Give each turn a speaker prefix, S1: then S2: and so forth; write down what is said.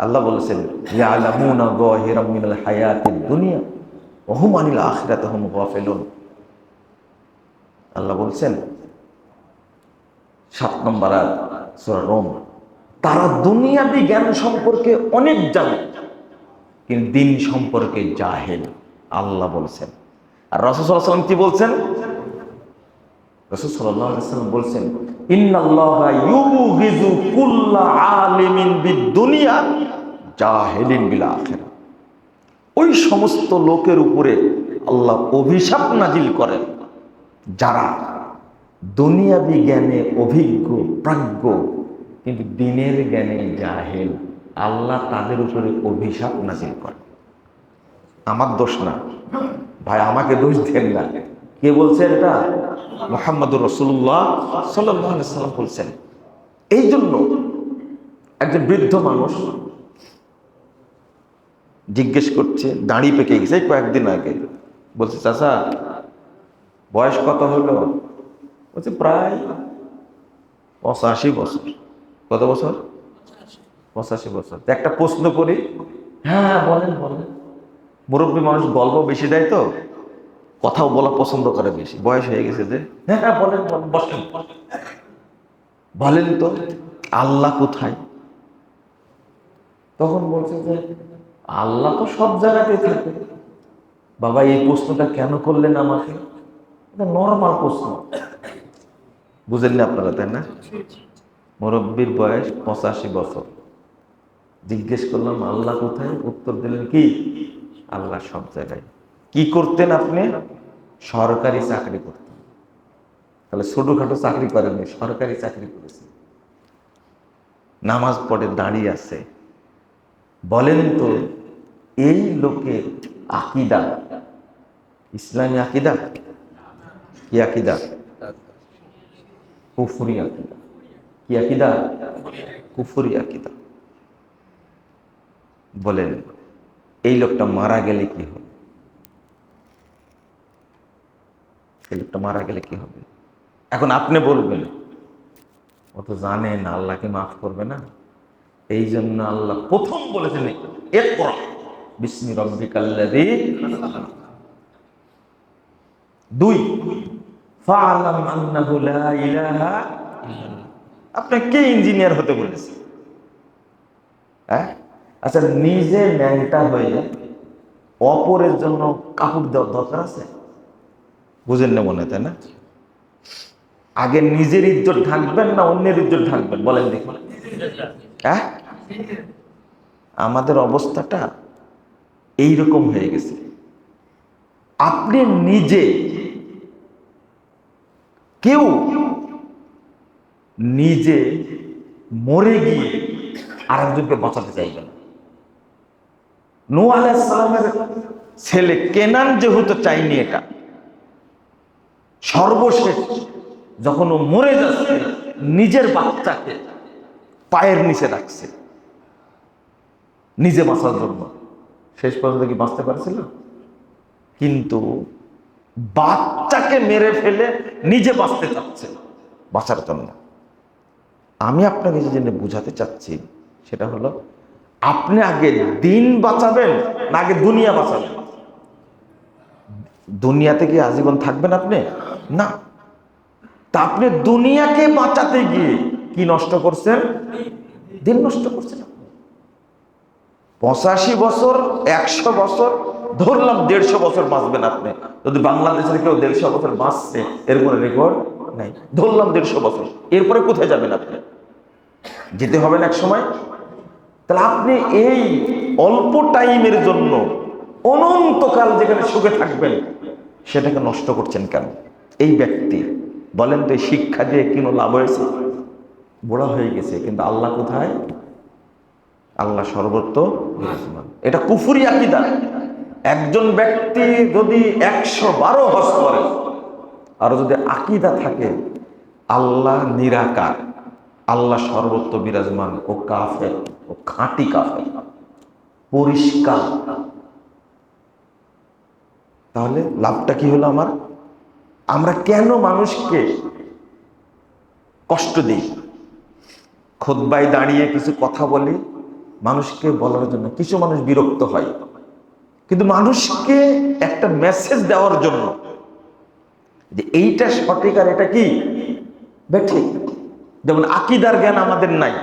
S1: আল্লাহ বলেছেন ইয়ালামুনা যাহিরাম মিনাল হায়াতিদ দুনিয়া ওয়া হুম আনিল আখিরাতি হুম গাফিলুন। আল্লাহ বলছেন 7 নম্বর আয়াত সূরা রুম, তারা দুনিয়াবি জ্ঞান সম্পর্কে অনেক জানে কিন্তু দিন সম্পর্কে জাহেল। আল্লাহ বলছেন। আর রাসূল সাল্লাল্লাহু আলাইহি ওয়াসাল্লাম কি বলছেন? রাসূল সাল্লাল্লাহু আলাইহি ওয়াসাল্লাম বলছেন ইন্নাল্লাহা ইউগিযু কুল্লা আলিমিন বিদ-দুনিয়া জাহিলিন বিল আখিরাহ। ওই সমস্ত লোকের উপরে আল্লাহ অভিশাপ নাজিল করেন যারা দুনিয়াবি জ্ঞানে অভিজ্ঞ প্রাজ্ঞ কিন্তু দিনের জ্ঞানে জাহেল। আল্লাহ তাদের উপরে অভিশাপ নাজিল করেন। আমার দোষ না ভাই, আমাকে দোষ দেন না। কে বলছেন এটা? মুহাম্মদুর রাসূলুল্লাহ সাল্লাল্লাহু আলাইহি ওয়াসাল্লাম বলছেন। এই জন্য একজন বৃদ্ধ মানুষ জিজ্ঞেস করছে, দাড়ি পেকে গেছে কয়েকদিন আগে, বলছে চাচা বয়স কত হলো? বলছে প্রায় 85 বছর। কত বছর? 85 বছর। একটা প্রশ্ন করি, হ্যাঁ হ্যাঁ বলেন বলেন। মুরব্বী মানুষ গল্প বেশি দেয় তো, কথাও বলা পছন্দ করে বেশি, বয়স হয়ে গেছে যে। হ্যাঁ হ্যাঁ বলেন বলেন, বসেন বলেন তো আল্লাহ কোথায়? তখন বলছে যে আল্লাহ তো সব জায়গাতেই থাকে। বাবা এই প্রশ্নটা কেন করলেন আমাকে? এটা নর্মাল প্রশ্ন, বুঝেননি আপনারা তাই না? মুরব্বীর বয়স 85 বছর, জিজ্ঞেস করলাম আল্লাহ কোথায়? উত্তর দিলেন কি আল্লাহ সব জায়গায়। কি করতেন আপনি? সরকারি চাকরি করতেন। তাহলে ছোটখাটো চাকরি করেননি, সরকারি চাকরি করেছেন। নামাজ পড়ে দাঁড়িয়ে আছে। বলেন তো এই লোকের আকীদা ইসলামী আকীদা কি আকীদা? কুফরি আকীদা। কি আকীদা? কুফরি আকীদা। বলেন এই লোকটা মারা গেলে কি হবে? এই লোকটা মারা গেলে কি হবে? এখন আপনি বলবেন ও তো জানেন আল্লাহকে মাফ করবে না, এই জন্য আল্লাহ প্রথম বলেছেন ইকরা বিসমি রাব্বিকাল্লাযী খালাক। 2 ফা'লাম আন্নাহু লা ইলাহা ইল্লাল্লাহ। আপনি কে ইঞ্জিনিয়ার হতে বলেছে? হ্যাঁ, আচ্ছা নিজে ন্যাংটা হয়ে অপরের জন্য কাপড় দেওয়ার দরকার আছে? বুঝেন না মনে, তাই না? আগে নিজের ইজ্জত ঢাকবেন না অন্যের ইজ্জত ঢাকবেন? বলেন দেখি। হ্যাঁ, আমাদের অবস্থাটা এইরকম হয়ে গেছে। আপনি নিজে, কেউ নিজে মরে গিয়ে আরেকজনকে বাঁচাতে চাইবেন। নূহ আলাইহিস সালামের ছেলে কেনান যেহেতু চাইনি এটা, সর্বশেষ যখন ও মরে যাচ্ছে নিজের বাচ্চাকে পায়ের নিচে রাখছে নিজে বাঁচার জন্য। শেষ পর্যন্ত কি বাঁচতে পারছিল? কিন্তু বাচ্চাকে মেরে ফেলে নিজে বাঁচতে চাচ্ছে বাঁচার জন্য। আমি আপনাকে যে জন্য বুঝাতে চাচ্ছি সেটা হলো আপনি আগে দিন বাঁচাবেন না আগে দুনিয়া বাঁচাবেন? দুনিয়াতে কি আজীবন থাকবেন আপনি? না। তা আপনি দুনিয়াকে বাঁচাতে গিয়ে কি নষ্ট করছেন? দিন নষ্ট করছেন। 85 বছর 100 বছর ধরলাম 150 বছর বাঁচবেন আপনি। যদি বাংলাদেশের কেউ 150 বছর বাঁচছে এর কোনো রেকর্ড নাই, ধরলাম 150 বছর, এরপরে কোথায় যাবেন আপনি? যেতে হবে না এক সময়। তাহলে আপনি এই অল্প টাইমের জন্য অনন্তকাল যেখানে সুখে থাকবেন সেটাকে নষ্ট করছেন কেন? এই ব্যক্তি বলেন তো এই শিক্ষা দিয়ে কোনো লাভ হয়েছে? বুড়া হয়ে গেছে কিন্তু আল্লাহ কোথায়? আল্লাহ সর্বত্র বিরাজমান। এটা কুফরি আকীদা। একজন ব্যক্তি যদি 112 হজ করে আর যদি আকীদা থাকে আল্লাহ নিরাকার, আল্লাহ সর্বত্র বিরাজমান, ও কাফের, ও খাঁটি কাফের, পরিষ্কার। তাহলে লাভটা কি হলো আমার? আমরা কেন মানুষকে কষ্ট দিই? খুতবায় দাঁড়িয়ে কিছু কথা বলি, মানুষকে বলার জন্য। কিছু মানুষ বিরক্ত হয়, কিন্তু মানুষকে একটা মেসেজ দেওয়ার জন্য যে এইটা সঠিক আর এটা কি বেঠিক। যেমন আকীদার জ্ঞান আমাদের নাই,